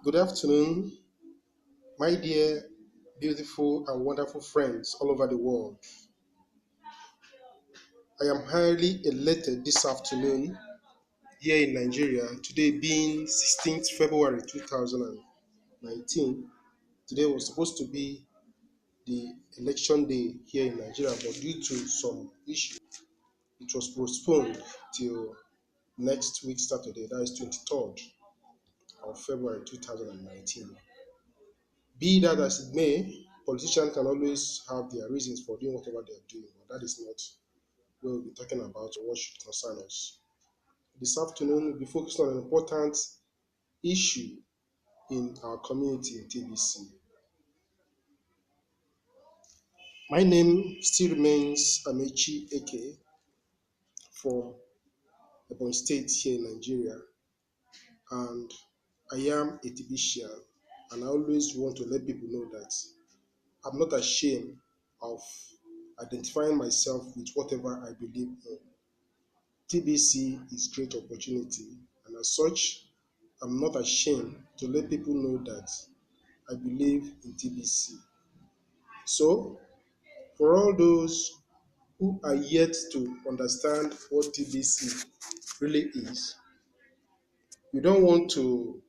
Good afternoon, my dear, beautiful, and wonderful friends all over the world. I am highly elated this afternoon here in Nigeria, today being 16th February 2019. Today was supposed to be the election day here in Nigeria, but due to some issue, it was postponed till next week, Saturday, that is 23rd of February 2019. Be that as it may, politicians can always have their reasons for doing whatever they are doing, but that is not what we'll be talking about or what should concern us. This afternoon, we'll be focused on an important issue in our community in TBC. My name still remains Amechi Eke from Ebonyi State here in Nigeria, and I am a TBCian, and I always want to let people know that I'm not ashamed of identifying myself with whatever I believe in. TBC is great opportunity, and as such, I'm not ashamed to let people know that I believe in TBC. So, for all those who are yet to understand what TBC really is, we don't want to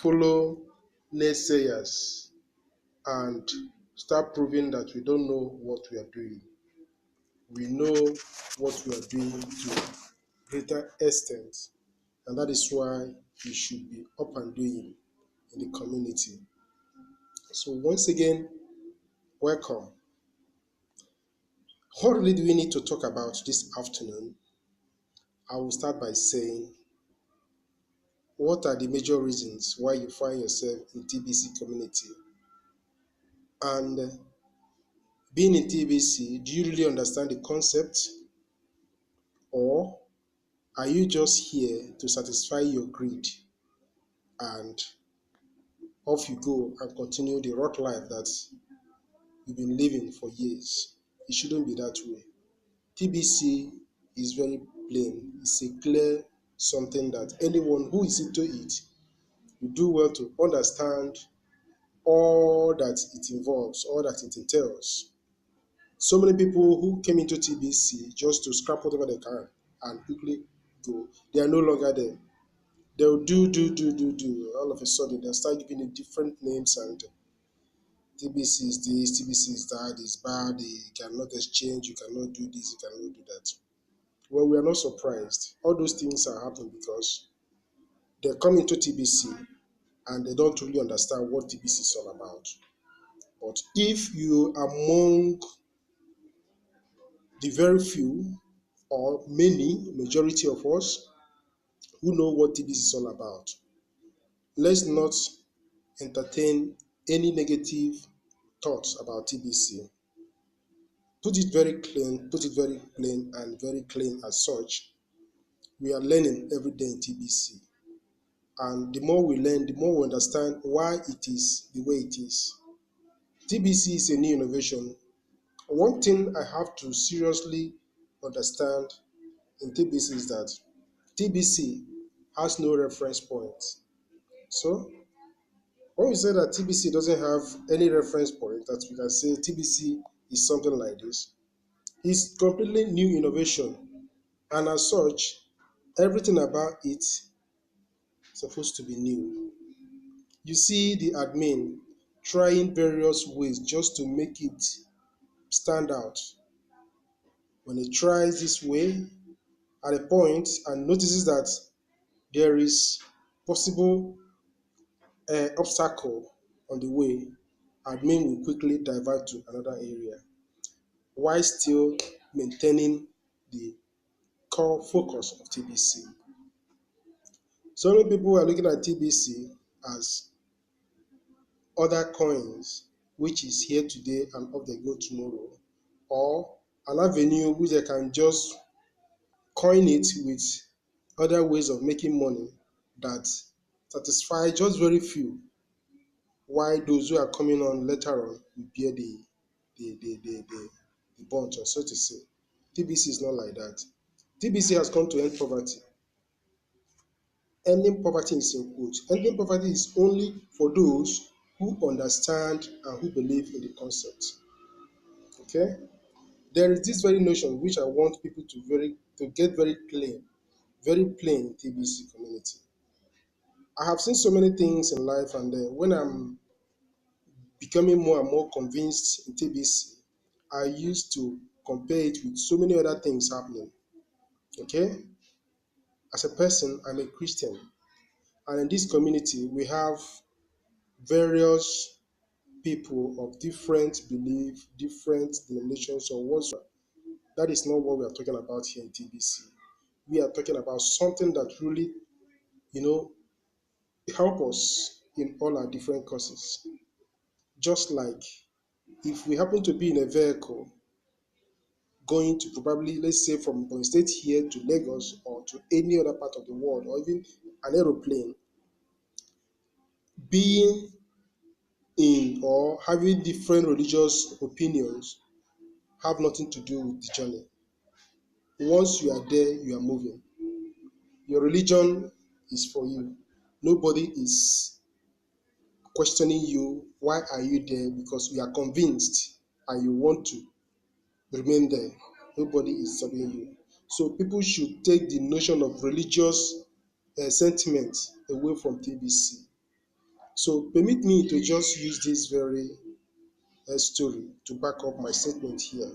follow naysayers and start proving that we don't know what we are doing. We know what we are doing to greater extent, and that is why we should be up and doing in the community. So once again, welcome. What really do we need to talk about this afternoon? I will start by saying, what are the major reasons why you find yourself in TBC community? And being in TBC, do you really understand the concept, or are you just here to satisfy your greed and off you go and continue the rot life that you've been living for years? It shouldn't be that way. TBC is very plain. It's a clear something that anyone who is into it will do well to understand all that it involves, all that it entails. So many people who came into TBC just to scrap whatever they can and quickly go, they are no longer there. They'll do. All of a sudden, they'll start giving it different names, and TBC is this, TBC is that, is bad, you cannot exchange, you cannot do this, you cannot do that. Well, we are not surprised. All those things are happening because they come into TBC and they don't really understand what TBC is all about. But if you are among the very few or many, majority of us who know what TBC is all about, let's not entertain any negative thoughts about TBC. Put it very plain and very clean as such. We are learning every day in TBC. And the more we learn, the more we understand why it is the way it is. TBC is a new innovation. One thing I have to seriously understand in TBC is that TBC has no reference point. So when we say that TBC doesn't have any reference point, that we can say TBC is something like this, it's completely new innovation. And as such, everything about it is supposed to be new. You see the admin trying various ways just to make it stand out. When he tries this way at a point and notices that there is possible obstacle on the way, admin will quickly divert to another area while still maintaining the core focus of TBC. So many people are looking at TBC as other coins, which is here today and off they go tomorrow, or an avenue which they can just coin it with other ways of making money that satisfy just very few, while those who are coming on later on will bear the bunch, or so to say. TBC is not like that. TBC has come to end poverty. Ending poverty is in quotes. Ending poverty is only for those who understand and who believe in the concept. Okay? There is this very notion which I want people to get very plain in TBC community. I have seen so many things in life, and when I'm becoming more and more convinced in TBC, I used to compare it with so many other things happening. Okay? As a person, I'm a Christian, and in this community, we have various people of different belief, different denominations, or whatsoever. That is not what we are talking about here in TBC. We are talking about something that really, you know, help us in all our different courses. Just like if we happen to be in a vehicle going to probably, let's say, from Bonn State here to Lagos or to any other part of the world, or even an aeroplane, being in or having different religious opinions have nothing to do with the journey. Once you are there, you are moving. Your religion is for you. Nobody is questioning you. Why are you there? Because you are convinced and you want to remain there. Nobody is stopping you. So people should take the notion of religious sentiment away from TBC. So permit me to just use this very story to back up my statement here.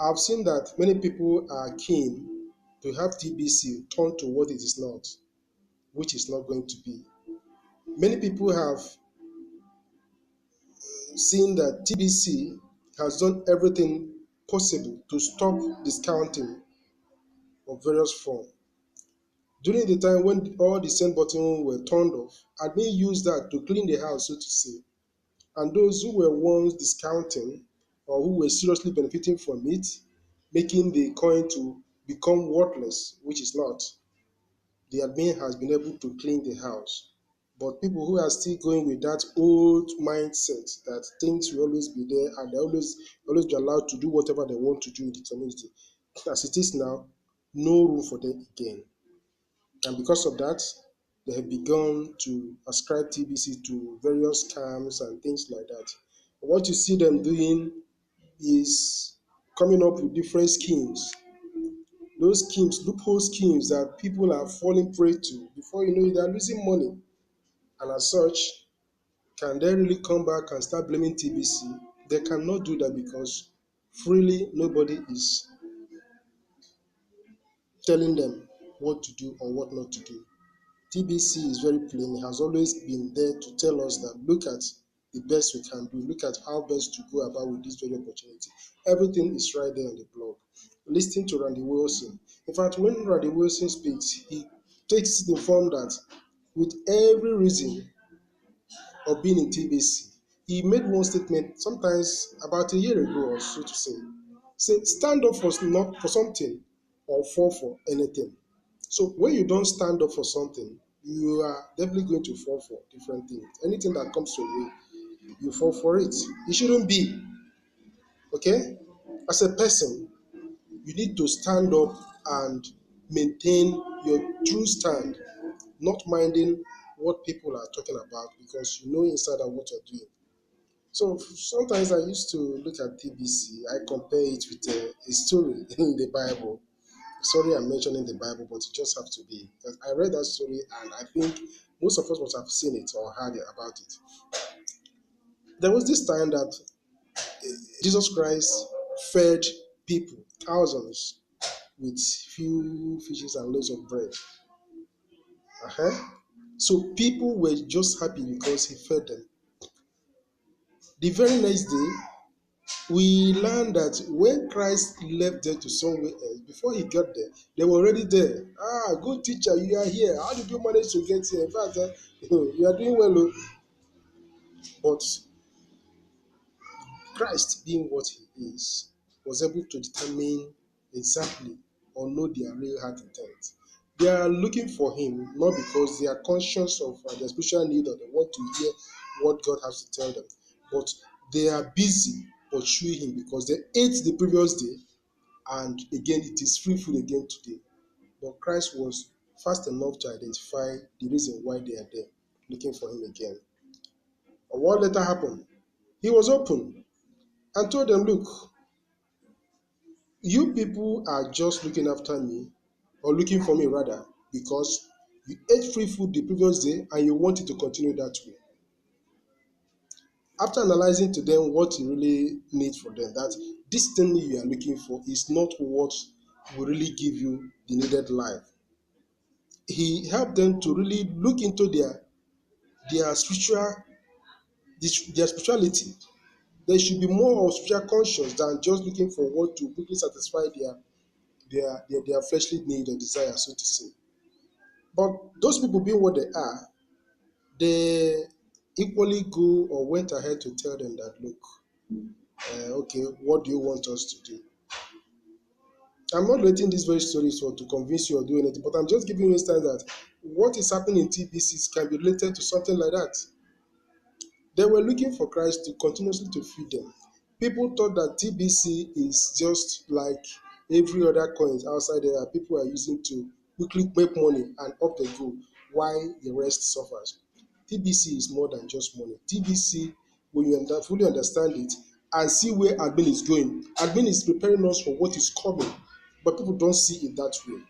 I've seen that many people are keen to have TBC turn to what it is not, which is not going to be. Many people have seen that TBC has done everything possible to stop discounting of various forms. During the time when all the send buttons were turned off, admin used that to clean the house, so to say. And those who were once discounting or who were seriously benefiting from it, making the coin to become worthless, which is not, the admin has been able to clean the house. But people who are still going with that old mindset that things will always be there and they always be allowed to do whatever they want to do in the community, as it is now, no room for them again. And because of that, they have begun to ascribe TBC to various scams and things like that. What you see them doing is coming up with different schemes. Those schemes, loophole schemes that people are falling prey to. Before you know it, they are losing money. And as such, can they really come back and start blaming TBC? They cannot do that because freely nobody is telling them what to do or what not to do. TBC is very plain. It has always been there to tell us that look at the best we can do. Look at how best to go about with this very opportunity. Everything is right there on the blog. Listen to Randy Wilson. In fact, when Randy Wilson speaks, he takes the form that with every reason of being in TBC, he made one statement sometimes about a year ago or so to say. Say, stand up for not for something or fall for anything. So when you don't stand up for something, you are definitely going to fall for different things. Anything that comes your way, you fall for it. It shouldn't be. Okay? As a person, you need to stand up and maintain your true stand, not minding what people are talking about because you know inside out what you're doing. So sometimes I used to look at TBC, I compare it with a story in the Bible. Sorry I'm mentioning the Bible, but it just has to be. Because I read that story and I think most of us must have seen it or heard about it. There was this time that Jesus Christ fed people, thousands, with few fishes and loaves of bread. Uh-huh. So people were just happy because he fed them. The very next day, we learned that when Christ left there to somewhere else, before he got there, they were already there. Ah, good teacher, you are here. How did you manage to get here? In fact, you are doing well. Oh. But Christ, being what he is, was able to determine exactly or know their real heart intent. They are looking for him not because they are conscious of their spiritual need or they want to hear what God has to tell them, but they are busy pursuing him because they ate the previous day and again it is free food again today. But Christ was fast enough to identify the reason why they are there, looking for him again. And what later happened? He was open and told them, look, you people are just looking after me, or looking for me rather, because you ate free food the previous day and you want it to continue that way. After analyzing to them what he really needs for them, that this thing you are looking for is not what will really give you the needed life. He helped them to really look into their spiritual their spirituality. There should be more of spiritual conscious than just looking for what to quickly satisfy their fleshly need or desire, so to say. But those people being what they are, they equally go or went ahead to tell them that, look, okay, what do you want us to do? I'm not relating this very story so to convince you or do anything, but I'm just giving you instance that what is happening in TBCs can be related to something like that. They were looking for Christ to continuously to feed them. People thought that TBC is just like every other coins outside there that people are using to quickly make money and up they go, while the rest suffers. TBC is more than just money. TBC, when you fully understand it and see where admin is going, admin is preparing us for what is coming, but people don't see it that way.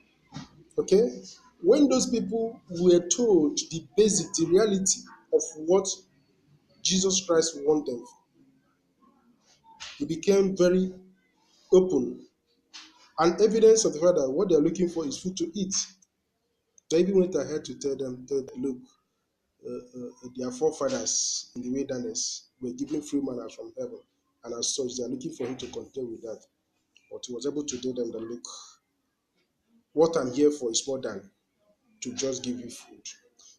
Okay? When those people were told the basic, the reality of what Jesus Christ warned them, he became very open. And evidence of the fact that what they are looking for is food to eat. They even went ahead to tell them, look, their forefathers in the wilderness were given free manna from heaven. And as such, they are looking for him to contend with that. But he was able to tell them that, look, what I'm here for is more than to just give you food.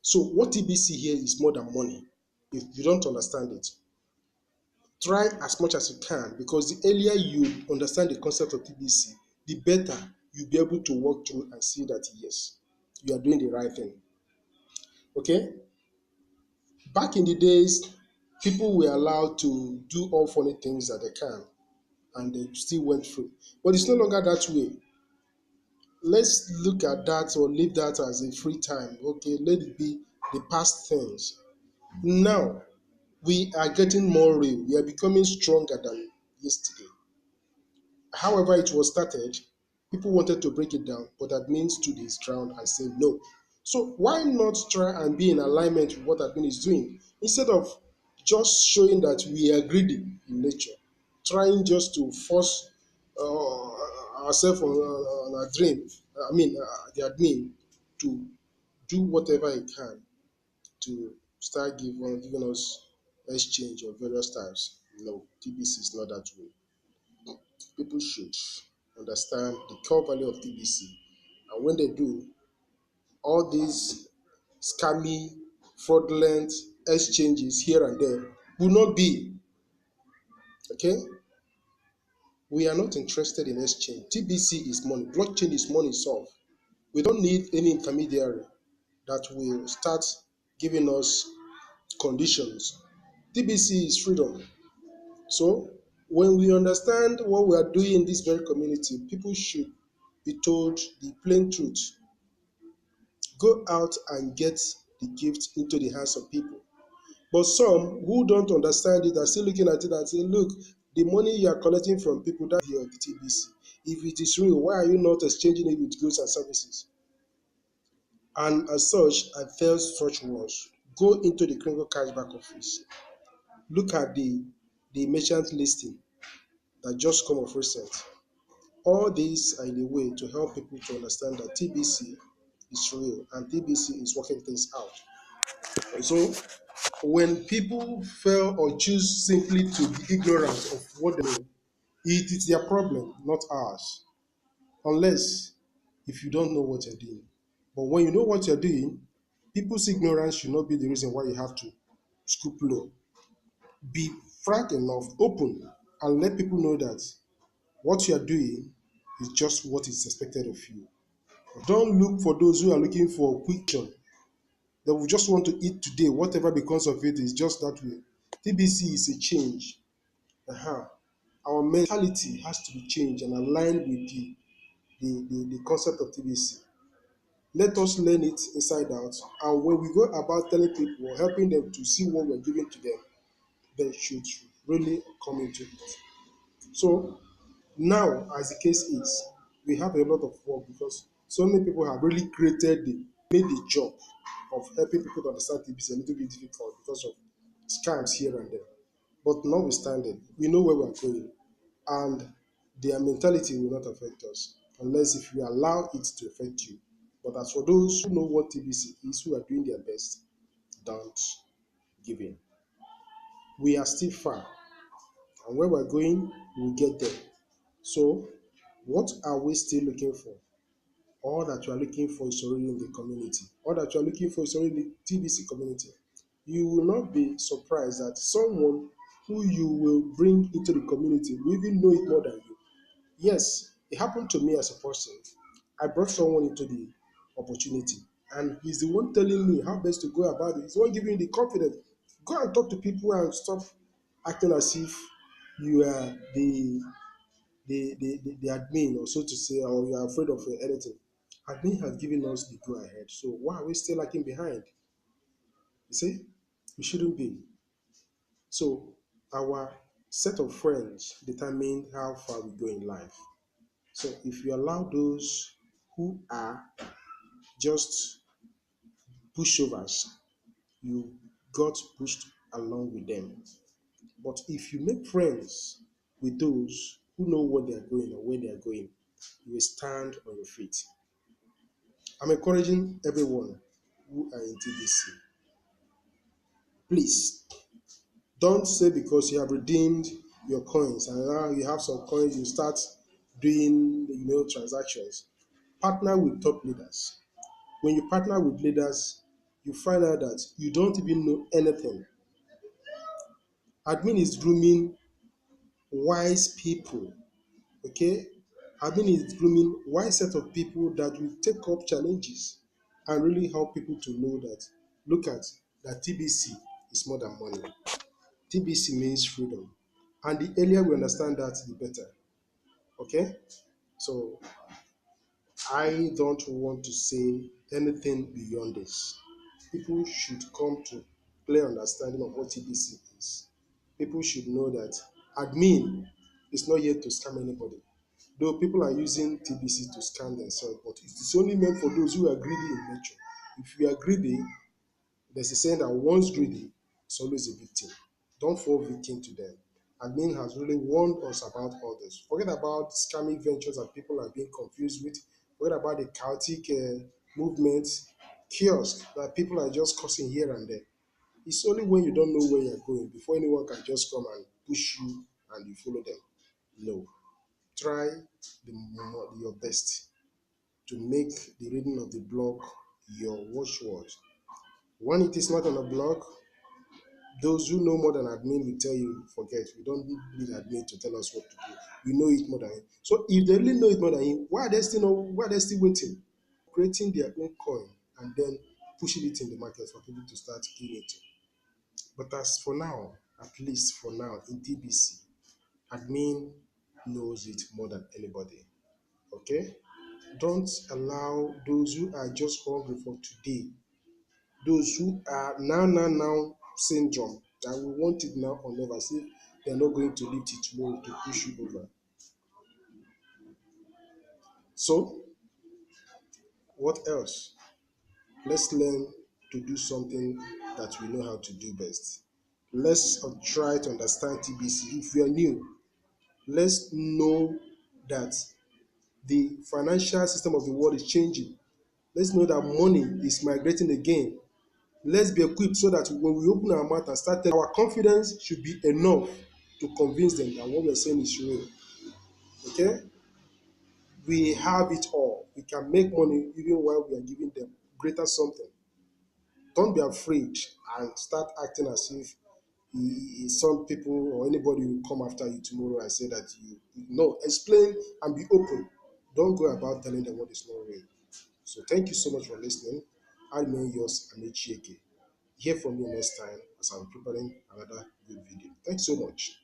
So what TBC here is more than money. If you don't understand it, try as much as you can, because the earlier you understand the concept of TBC, the better you'll be able to walk through and see that yes, you are doing the right thing. Okay? Back in the days, people were allowed to do all funny things that they can and they still went through. But it's no longer that way. Let's look at that or leave that as a free time. Okay, let it be the past things. Now, we are getting more real. We are becoming stronger than yesterday. However, it was started, people wanted to break it down, but admin stood his ground and said no. So why not try and be in alignment with what admin is doing instead of just showing that we are greedy in nature, trying just to force ourselves on our dream. The admin to do whatever he can to start giving us exchange of various types. No, TBC is not that way. People should understand the core value of TBC. And when they do, all these scammy, fraudulent exchanges here and there will not be. Okay? We are not interested in exchange. TBC is money. Blockchain is money solved. We don't need any intermediary that will start giving us conditions. TBC is freedom. So when we understand what we are doing in this very community, people should be told the plain truth. Go out and get the gift into the hands of people. But some who don't understand it are still looking at it and saying, look, the money you are collecting from people, that's the TBC. If it is real, why are you not exchanging it with goods and services? And as such, I tell such ones, go into the criminal cashback office. Look at the merchant listing that just come of recent. All these are in a way to help people to understand that TBC is real and TBC is working things out. And so when people fail or choose simply to be ignorant of what they know, it is their problem, not ours. Unless if you don't know what you're doing. But when you know what you're doing, people's ignorance should not be the reason why you have to scoop low. Be frank enough, open, and let people know that what you are doing is just what is expected of you. Don't look for those who are looking for quick action. They will just want to eat today, whatever becomes of it is just that way. TBC is a change. Our mentality has to be changed and aligned with the concept of TBC. Let us learn it inside out. And when we go about telling people or helping them to see what we're giving to them, they should really come into it. So now, as the case is, we have a lot of work because so many people have really made the job of helping people to understand TBC a little bit difficult because of scams here and there. But notwithstanding, we know where we're going, and their mentality will not affect us unless if you allow it to affect you. But as for those who know what TBC is, who are doing their best, don't give in. We are still far, and where we're going, we'll get there. So, what are we still looking for? All that you are looking for is already in the community. All that you are looking for is already in the TBC community. You will not be surprised that someone who you will bring into the community will even know it more than you. Yes, it happened to me as a person. I brought someone into the opportunity, and he's the one telling me how best to go about it. He's the one giving me the confidence. Go and talk to people and stop acting as if you are the admin, or so to say, or you are afraid of anything. Admin has given us the go ahead. So why are we still lagging behind? You see, we shouldn't be. So our set of friends determine how far we go in life. So if you allow those who are just pushovers, you got pushed along with them. But if you make friends with those who know what they are going or where they are going, you will stand on your feet. I'm encouraging everyone who are in TBC. Please don't say because you have redeemed your coins and now you have some coins, you start doing transactions. Partner with top leaders. When you partner with leaders, you find out that you don't even know anything. Admin is grooming wise people, okay? Admin is grooming wise set of people that will take up challenges and really help people to know that, look at that TBC is more than money. TBC means freedom. And the earlier we understand that, the better. Okay? So I don't want to say anything beyond this. People should come to clear understanding of what TBC is. People should know that admin is not here to scam anybody. Though people are using TBC to scam themselves, but it is only meant for those who are greedy in nature. If you are greedy, there's a saying that once greedy is always a victim. Don't fall victim to them. Admin has really warned us about all this. Forget about scamming ventures that people are being confused with. Forget about the chaotic movements, chaos that people are just causing here and there. It's only when you don't know where you're going before anyone can just come and push you and you follow them. No. Try your best to make the reading of the blog your watchword. When it is not on a blog, those who know more than admin will tell you, forget, we don't need admin to tell us what to do. We know it more than him. So if they really know it more than him, why are they still waiting? Creating their own coin and then pushing it in the market for people to start doing it. But as for now, at least for now in TBC, admin knows it more than anybody. Okay? Don't allow those who are just hungry for today, those who are now syndrome, that we want it now or never, see they're not going to lift it tomorrow to push you over. So, what else? Let's learn to do something that we know how to do best. Let's try to understand TBC. If we are new, let's know that the financial system of the world is changing. Let's know that money is migrating again. Let's be equipped so that when we open our mouth and start telling, our confidence should be enough to convince them that what we're saying is real. Okay? We have it all. We can make money even while we are giving them greater something. Don't be afraid and start acting as if some people or anybody will come after you tomorrow and say that you no. Explain and be open. Don't go about telling them what is not real. So thank you so much for listening. I remain yours, Amichieke. Hear from me next time as I'm preparing another good video. Thanks so much.